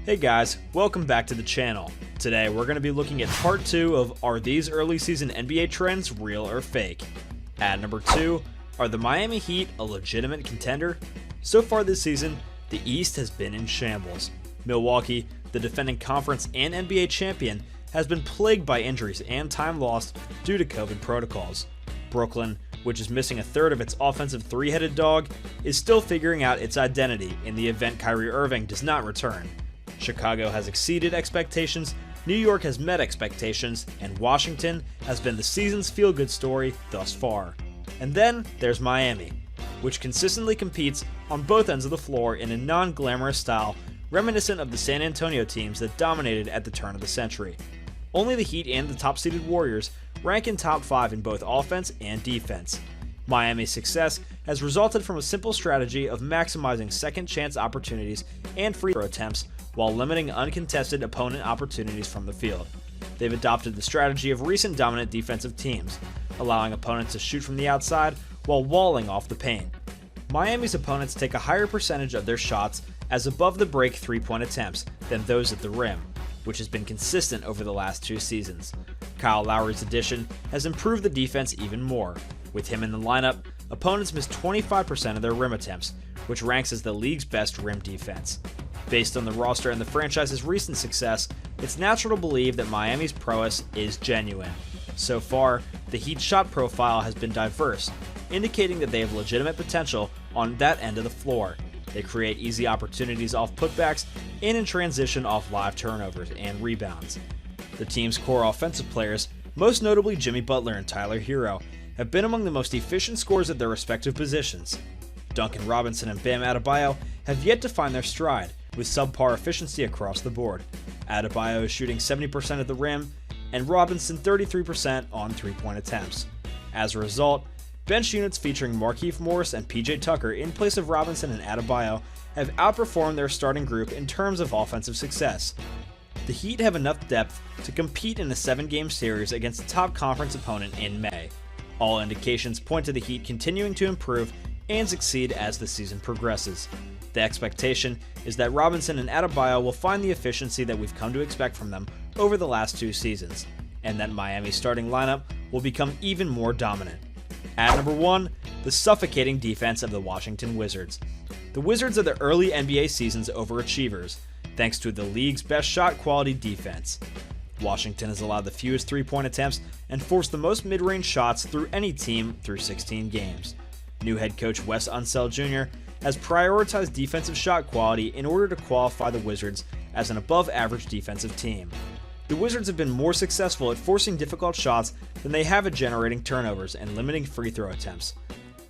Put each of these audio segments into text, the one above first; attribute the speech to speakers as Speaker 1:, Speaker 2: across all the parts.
Speaker 1: Hey guys, welcome back to the channel. Today we're going to be looking at part 2 of Are These Early Season NBA Trends Real or Fake? At number 2, are the Miami Heat a legitimate contender? So far this season, the East has been in shambles. Milwaukee, the defending conference and NBA champion, has been plagued by injuries and time lost due to COVID protocols. Brooklyn, which is missing a third of its offensive three-headed dog, is still figuring out its identity in the event Kyrie Irving does not return. Chicago has exceeded expectations, New York has met expectations, and Washington has been the season's feel-good story thus far. And then there's Miami, which consistently competes on both ends of the floor in a non-glamorous style reminiscent of the San Antonio teams that dominated at the turn of the century. Only the Heat and the top-seeded Warriors rank in top 5 in both offense and defense. Miami's success has resulted from a simple strategy of maximizing second-chance opportunities and free throw attempts while limiting uncontested opponent opportunities from the field. They've adopted the strategy of recent dominant defensive teams, allowing opponents to shoot from the outside while walling off the paint. Miami's opponents take a higher percentage of their shots as above-the-break three-point attempts than those at the rim, which has been consistent over the last 2 seasons. Kyle Lowry's addition has improved the defense even more. With him in the lineup, opponents miss 25% of their rim attempts, which ranks as the league's best rim defense. Based on the roster and the franchise's recent success, it's natural to believe that Miami's prowess is genuine. So far, the Heat's shot profile has been diverse, indicating that they have legitimate potential on that end of the floor. They create easy opportunities off putbacks and in transition off live turnovers and rebounds. The team's core offensive players, most notably Jimmy Butler and Tyler Hero, have been among the most efficient scorers at their respective positions. Duncan Robinson and Bam Adebayo have yet to find their stride, with subpar efficiency across the board. Adebayo is shooting 70% at the rim, and Robinson 33% on three-point attempts. As a result, bench units featuring Markieff Morris and PJ Tucker in place of Robinson and Adebayo have outperformed their starting group in terms of offensive success. The Heat have enough depth to compete in a 7-game series against a top conference opponent in May. All indications point to the Heat continuing to improve and succeed as the season progresses. The expectation is that Robinson and Adebayo will find the efficiency that we've come to expect from them over the last 2 seasons, and that Miami's starting lineup will become even more dominant. At number 1, the suffocating defense of the Washington Wizards. The Wizards are the early NBA season's overachievers, thanks to the league's best shot quality defense. Washington has allowed the fewest three-point attempts and forced the most mid-range shots through any team through 16 games. New head coach Wes Unseld Jr. has prioritized defensive shot quality in order to qualify the Wizards as an above-average defensive team. The Wizards have been more successful at forcing difficult shots than they have at generating turnovers and limiting free throw attempts.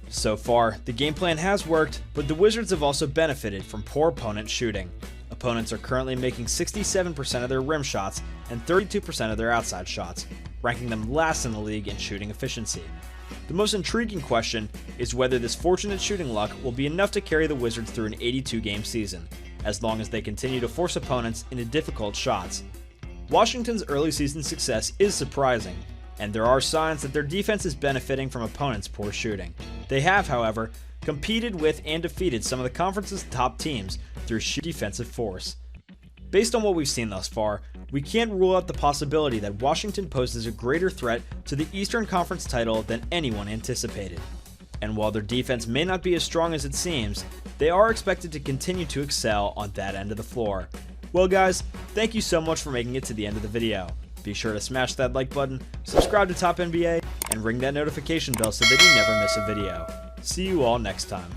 Speaker 1: So far, the game plan has worked, but the Wizards have also benefited from poor opponent shooting. Opponents are currently making 67% of their rim shots and 32% of their outside shots, ranking them last in the league in shooting efficiency. The most intriguing question is whether this fortunate shooting luck will be enough to carry the Wizards through an 82-game season, as long as they continue to force opponents into difficult shots. Washington's early season success is surprising, and there are signs that their defense is benefiting from opponents' poor shooting. They have, however, competed with and defeated some of the conference's top teams through sheer defensive force. Based on what we've seen thus far, we can't rule out the possibility that Washington poses a greater threat to the Eastern Conference title than anyone anticipated. And while their defense may not be as strong as it seems, they are expected to continue to excel on that end of the floor. Well guys, thank you so much for making it to the end of the video. Be sure to smash that like button, subscribe to Top NBA, and ring that notification bell so that you never miss a video. See you all next time.